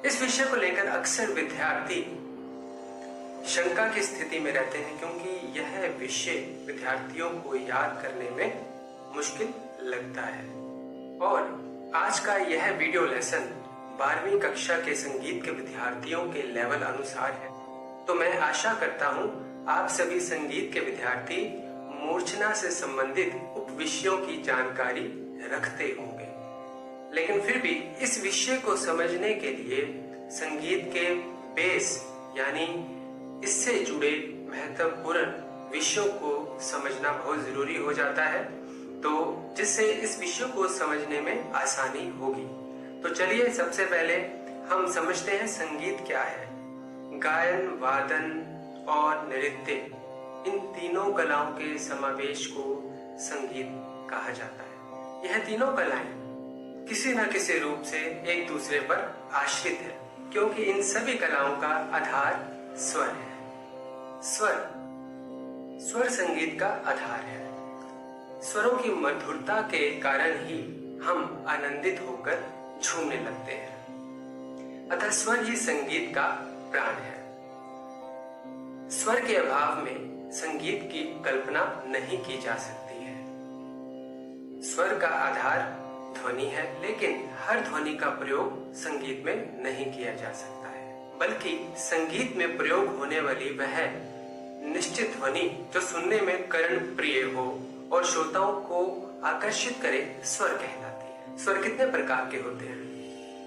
इस विषय को लेकर अक्सर विद्यार्थी शंका की स्थिति में रहते हैं, क्योंकि यह विषय विद्यार्थियों को याद करने में मुश्किल लगता है। और आज का यह वीडियो लेसन 12वीं कक्षा के संगीत के विद्यार्थियों के लेवल अनुसार है। तो मैं आशा करता हूँ आप सभी संगीत के विद्यार्थी मूर्छना से संबंधित उप विषयों की जानकारी रखते होंगे, लेकिन फिर भी इस विषय को समझने के लिए संगीत के बेस यानी इससे जुड़े महत्वपूर्ण विषयों को समझना बहुत जरूरी हो जाता है, तो जिससे इस विषय को समझने में आसानी होगी। तो चलिए सबसे पहले हम समझते हैं संगीत क्या है। गायन, वादन और नृत्य, इन तीनों कलाओं के समावेश को संगीत कहा जाता है। यह तीनों कलाएं किसी न किसी रूप से एक दूसरे पर आश्रित है, क्योंकि इन सभी कलाओं का आधार स्वर है। स्वर संगीत का आधार है। स्वरों की मधुरता के कारण ही हम आनंदित होकर झूमने लगते हैं। अतः स्वर ही संगीत का प्राण है। स्वर के अभाव में संगीत की कल्पना नहीं की जा सकती है। स्वर का आधार ध्वनि है, लेकिन हर ध्वनि का प्रयोग संगीत में नहीं किया जा सकता है, बल्कि संगीत में प्रयोग होने वाली वह निश्चित ध्वनि जो सुनने में कर्ण प्रिय हो और श्रोताओं को आकर्षित करे, स्वर कहलाती है। स्वर कितने प्रकार के होते हैं?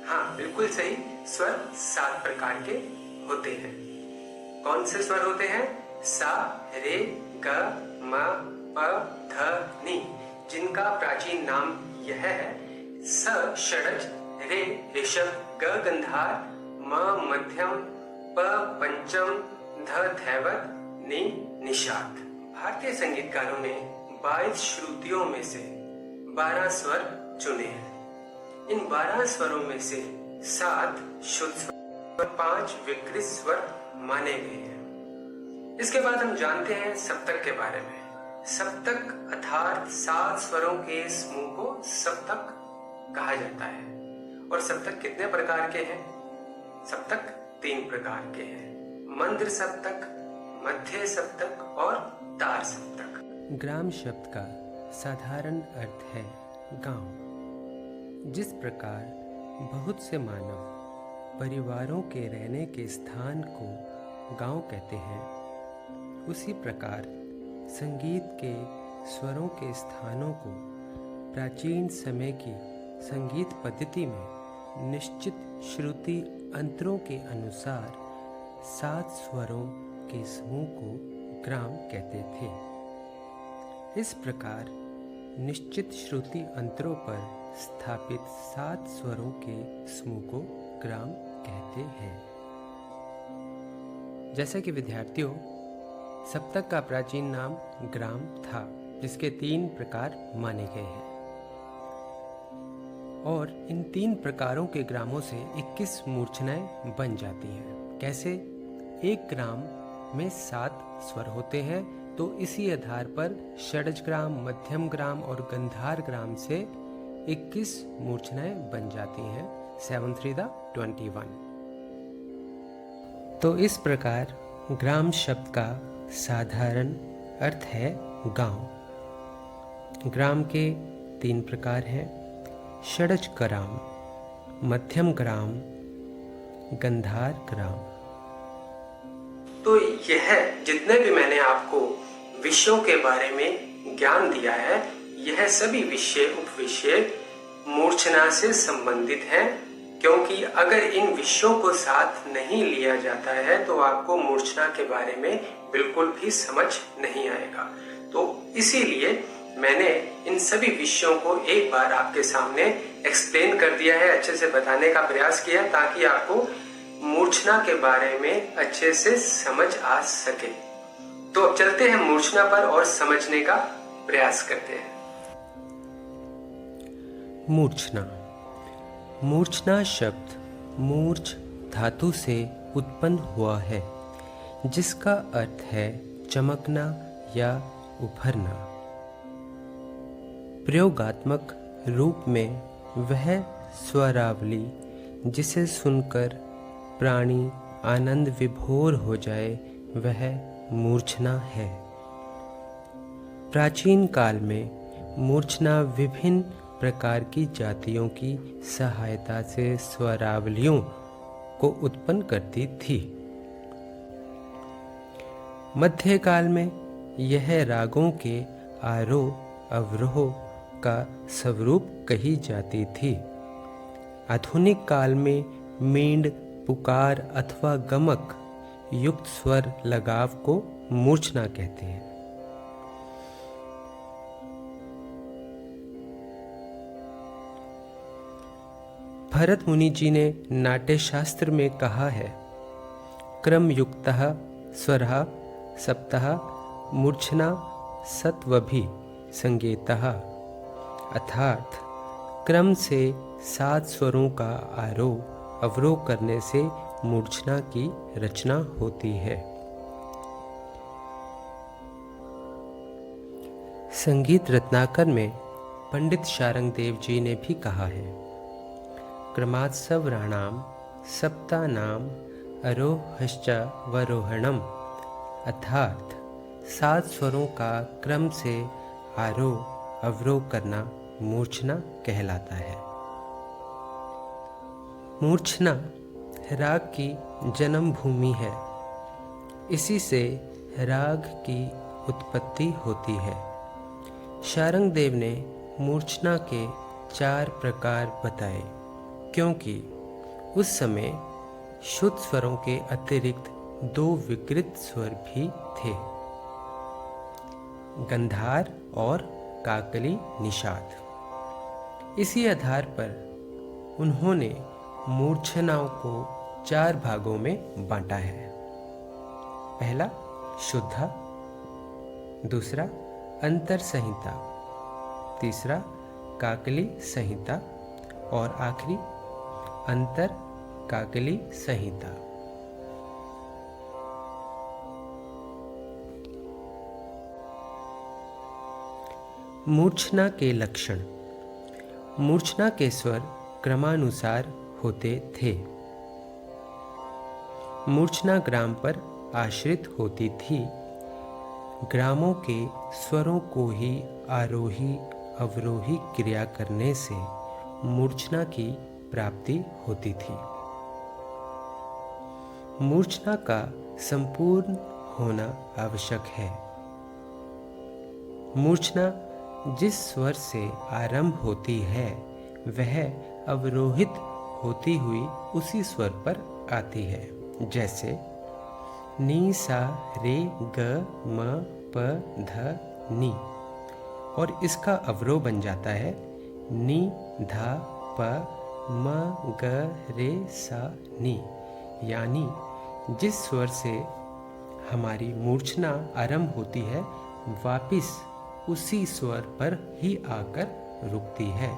हाँ, बिल्कुल सही, स्वर 7 प्रकार के होते हैं। कौन से स्वर होते हैं? सा, रे, ग, म, प, ध, नि, जिनका प्राचीन नाम यह है। स षडज, रे ऋषभ, ग गंधार, म मध्यम, प पंचम, ध धैवत, नि निषाद। भारतीय संगीतकारों ने 22 श्रुतियों में से 12 स्वर चुने हैं। इन 12 स्वरों में से 7 शुद्ध स्वर, 5 विकृत स्वर माने गए हैं। इसके बाद हम जानते हैं सप्तक के बारे में। सप्तक अर्थात 7 स्वरों के समूह को सप्तक कहा जाता है। और सप्तक कितने प्रकार के हैं? सप्तक 3 प्रकार के हैं। मंद्र सप्तक, मध्य सप्तक और तार सप्तक। ग्राम शब्द का साधारण अर्थ है गांव। जिस प्रकार बहुत से मानव परिवारों के रहने के स्थान को गांव कहते हैं, उसी प्रकार संगीत के स्वरों के स्थानों को प्राचीन समय की संगीत पद्धति में निश्चित श्रुति अंतरों के अनुसार 7 स्वरों के समूह को ग्राम कहते थे। इस प्रकार निश्चित श्रुति अंतरों पर स्थापित 7 स्वरों के समूह को ग्राम कहते हैं। जैसा कि विद्यार्थियों, सप्तक का प्राचीन नाम ग्राम था, जिसके 3 प्रकार माने गए हैं। और इन 3 प्रकारों के ग्रामों से 21 मूर्छनाएं बन जाती हैं। कैसे? एक ग्राम में 7 स्वर होते हैं, तो इसी आधार पर षडज ग्राम, मध्यम ग्राम और गंधार ग्राम से 21 मूर्छनाएं बन जाती हैं। 7 3 21। तो इस प्रकार ग्राम शब्द का साधारण अर्थ है गांव। ग्राम के 3 प्रकार हैं: षडज ग्राम, मध्यम ग्राम, गंधार ग्राम। तो यह जितने भी मैंने आपको विषयों के बारे में ज्ञान दिया है, यह सभी विषय उपविषय मूर्छना से संबंधित हैं, क्योंकि अगर इन विषयों को साथ नहीं लिया जाता है तो आपको मूर्छना के बारे में बिल्कुल भी समझ नहीं आएगा। तो इसीलिए मैंने इन सभी विषयों को एक बार आपके सामने एक्सप्लेन कर दिया है, अच्छे से बताने का प्रयास किया, ताकि आपको मूर्छना के बारे में अच्छे से समझ आ सके। तो अब चलते हैं मूर्छना पर और समझने का प्रयास करते हैं। मूर्छना। मूर्छना शब्द मूर्छ धातु से उत्पन्न हुआ है, जिसका अर्थ है चमकना या उभरना। प्रयोगात्मक रूप में वह स्वरावली जिसे सुनकर प्राणी आनंद विभोर हो जाए वह मूर्छना है। प्राचीन काल में मूर्छना विभिन्न प्रकार की जातियों की सहायता से स्वरावलियों को उत्पन्न करती थी। मध्यकाल में यह रागों के आरोह अवरोह का स्वरूप कही जाती थी। आधुनिक काल में मींड, पुकार अथवा गमक युक्त स्वर लगाव को मूर्छना कहते हैं। भरत मुनि जी ने नाट्य शास्त्र में कहा है, क्रम युक्तः स्वरः सप्तः मूर्छना सत्वभि संगीतः, अर्थात क्रम से 7 स्वरों का आरोह अवरोह करने से मूर्छना की रचना होती है। संगीत रत्नाकर में पंडित शारंग देव जी ने भी कहा है, क्रमात्सवराणाम सप्तानाम आरोहश्च वरोहणम, अर्थात 7 स्वरों का क्रम से आरोह अवरोह करना मूर्छना कहलाता है। मूर्छना राग की जन्म भूमि है। इसी से राग की उत्पत्ति होती है। शारंग देव ने मूर्छना के 4 प्रकार बताए, क्योंकि उस समय शुद्ध स्वरों के अतिरिक्त 2 विकृत स्वर भी थे, गंधार और काकली निषाद। इसी आधार पर उन्होंने मूर्छनाओं को 4 भागों में बांटा है। पहला शुद्धा, दूसरा अंतर संहिता, तीसरा काकली संहिता और आखिरी अंतर काकली संहिता। मूर्छना के लक्षण। मूर्छना के स्वर क्रमानुसार होते थे। मूर्छना ग्राम पर आश्रित होती थी। ग्रामों के स्वरों को ही आरोही अवरोही क्रिया करने से मूर्छना की प्राप्ति होती थी। मूर्छना का संपूर्ण होना आवश्यक है। मूर्छना जिस स्वर से आरंभ होती है वह अवरोहित होती हुई उसी स्वर पर आती है, जैसे नी सा रे ग म प ध नी, और इसका अवरोह बन जाता है नी धा प म ग रे सा नी। यानी जिस स्वर से हमारी मूर्छना आरंभ होती है वापिस उसी स्वर पर ही आकर रुकती है।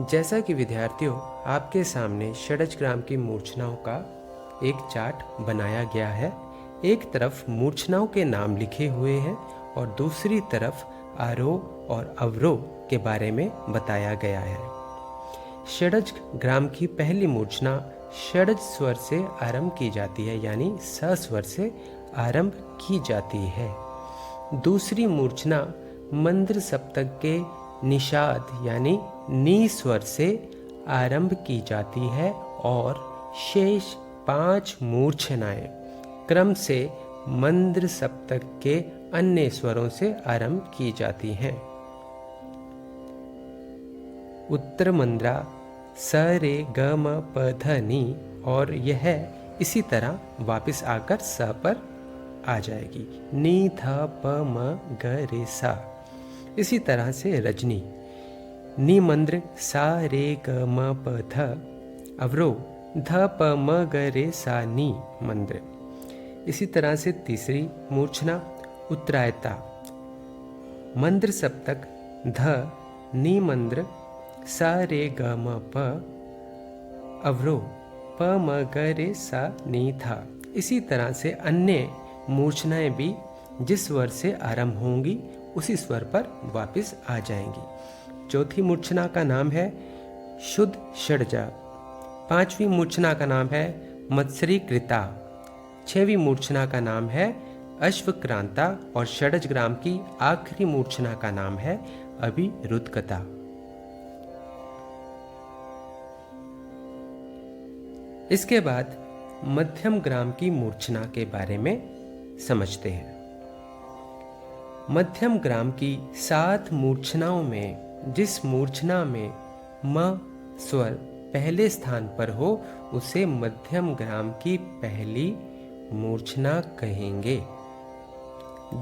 जैसा कि विद्यार्थियों, आपके सामने षड्ज-ग्राम की मूर्छनाओं का एक चार्ट बनाया गया है। एक तरफ मूर्छनाओं के नाम लिखे हुए हैं और दूसरी तरफ आरोह और अवरोह के बारे में बताया गया है। षड्ज-ग्राम की पहली मूर्छना षड्ज स्वर से आरंभ की जाती है, यानी स स्वर से आरंभ की जाती है। दूसरी मूर्छना मंद्र सप्तक के निषाद यानी नी स्वर से आरंभ की जाती है और शेष 5 मूर्छनाएं क्रम से मंद्र सप्तक के अन्य स्वरों से आरंभ की जाती हैं। उत्तर मंद्रा स रे ग म प ध नी, और यह इसी तरह वापस आकर स पर आ जाएगी, नी थ प म ग रे सा। इसी तरह से रजनी नी मंद्र सा रे ग म प ध, अवरोह ध प म ग रे सा नी मंद्र। इसी तरह से तीसरी मूर्छना उत्तरायता मंद्र सप्तक ध नी मंद्र सा रे ग म प, अवरोह प म ग रे सा नी था। इसी तरह से अन्य मूर्छनाएं भी जिस स्वर से आरंभ होंगी उसी स्वर पर वापस आ जाएंगी। चौथी मूर्छना का नाम है शुद्ध षड्जा। 5वीं मूर्छना का नाम है मत्सरी कृता। 6वीं मूर्छना का नाम है अश्वक्रांता और षडज ग्राम की आखिरी मूर्छना का नाम है अभिरुदकता। इसके बाद मध्यम ग्राम की मूर्छना के बारे में समझते हैं। मध्यम ग्राम की 7 मूर्छनाओं में जिस मूर्छना में म स्वर पहले स्थान पर हो उसे मध्यम ग्राम की पहली मूर्छना कहेंगे।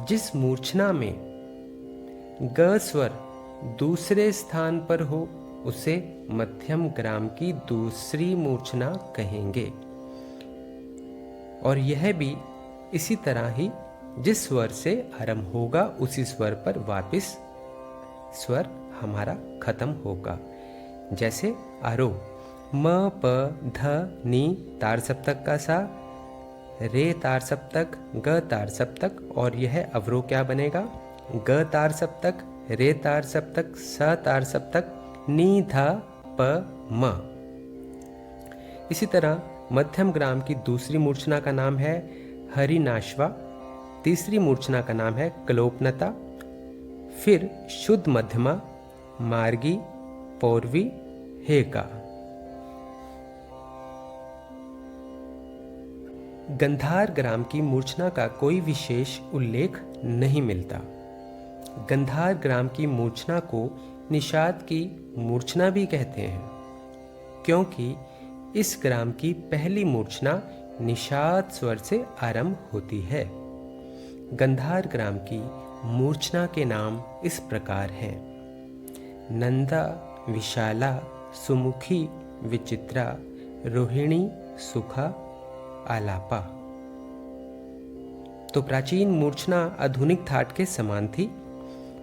जिस मूर्छना में ग स्वर दूसरे स्थान पर हो उसे मध्यम ग्राम की दूसरी मूर्छना कहेंगे। और यह भी इसी तरह ही जिस स्वर से आरंभ होगा उसी स्वर पर वापस स्वर हमारा खत्म होगा। जैसे आरोह म प ध नी तार सप्तक का सा, रे तार सप्तक, ग तार सप्तक, और यह अवरोह क्या बनेगा? ग तार सप्तक, रे तार सप्तक, स तार सप्तक, नी ध प म। इसी तरह मध्यम ग्राम की दूसरी मूर्छना का नाम है हरिनाश्वा। तीसरी मूर्छना का नाम है कलोपनता। फिर शुद्ध मध्यमा, मार्गी, पौर्वी, हेका। गंधार ग्राम की मूर्छना का कोई विशेष उल्लेख नहीं मिलता। गंधार ग्राम की मूर्छना को निषाद की मूर्छना भी कहते हैं, क्योंकि इस ग्राम की पहली मूर्छना निषाद स्वर से आरंभ होती है। गंधार ग्राम की मूर्छना के नाम इस प्रकार हैं: नंदा, विशाला, सुमुखी, विचित्रा, रोहिणी, सुखा, आलापा। तो प्राचीन मूर्छना आधुनिक थाट के समान थी।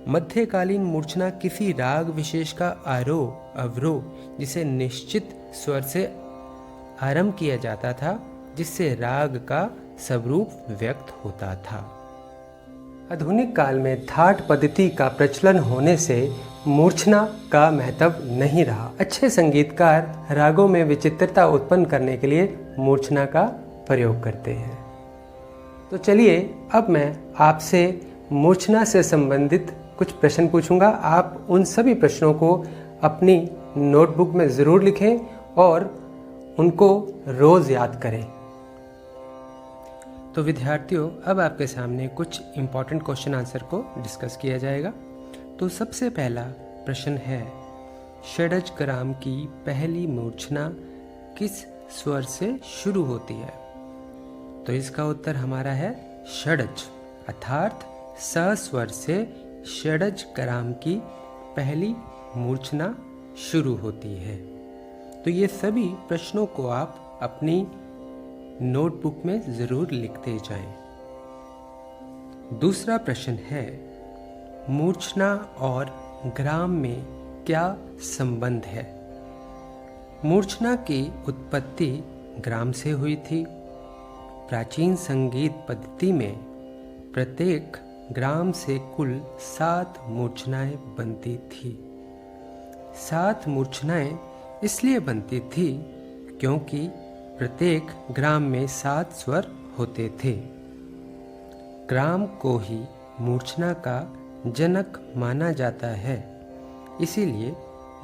मध्यकालीन मूर्छना किसी राग विशेष का आरोह अवरोह जिसे निश्चित स्वर से आरंभ किया जाता था, जिससे राग का स्वरूप व्यक्त होता था। आधुनिक काल में थाट पद्धति का प्रचलन होने से मूर्छना का महत्व नहीं रहा। अच्छे संगीतकार रागों में विचित्रता उत्पन्न करने के लिए मूर्छना का प्रयोग करते हैं। तो चलिए अब मैं आपसे मूर्छना से संबंधित कुछ प्रश्न पूछूंगा। आप उन सभी प्रश्नों को अपनी नोटबुक में ज़रूर लिखें और उनको रोज़ याद करें। तो विद्यार्थियों, अब आपके सामने कुछ इम्पॉर्टेंट क्वेश्चन आंसर को डिस्कस किया जाएगा। तो सबसे पहला प्रश्न है, षडज ग्राम की पहली मूर्छना किस स्वर से शुरू होती है? तो इसका उत्तर हमारा है षडज, अर्थात स स्वर से षडज ग्राम की पहली मूर्छना शुरू होती है। तो ये सभी प्रश्नों को आप अपनी नोटबुक में ज़रूर लिखते जाएं। दूसरा प्रश्न है, मूर्छना और ग्राम में क्या संबंध है? मूर्छना की उत्पत्ति ग्राम से हुई थी। प्राचीन संगीत पद्धति में प्रत्येक ग्राम से कुल 7 मूर्छनाएं बनती थी। 7 मूर्छनाएं इसलिए बनती थी क्योंकि प्रत्येक ग्राम में 7 स्वर होते थे। ग्राम को ही मूर्छना का जनक माना जाता है, इसीलिए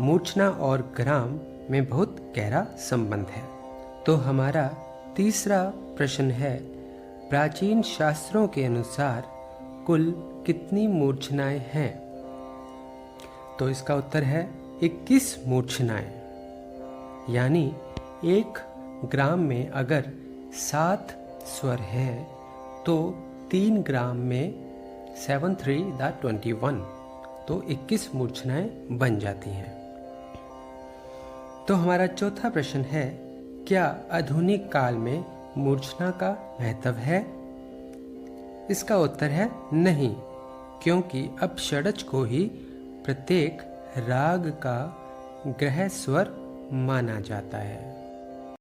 मूर्छना और ग्राम में बहुत गहरा संबंध है। तो हमारा तीसरा प्रश्न है, प्राचीन शास्त्रों के अनुसार कुल कितनी मूर्छनाएं हैं? तो इसका उत्तर है 21 मूर्छनाएं। यानी एक ग्राम में अगर 7 स्वर है तो 3 ग्राम में 7 3 21, तो 21 मूर्छनाएं बन जाती हैं। तो हमारा चौथा प्रश्न है, क्या आधुनिक काल में मूर्छना का महत्व है? इसका उत्तर है नहीं, क्योंकि अब षडज को ही प्रत्येक राग का ग्रह स्वर माना जाता है।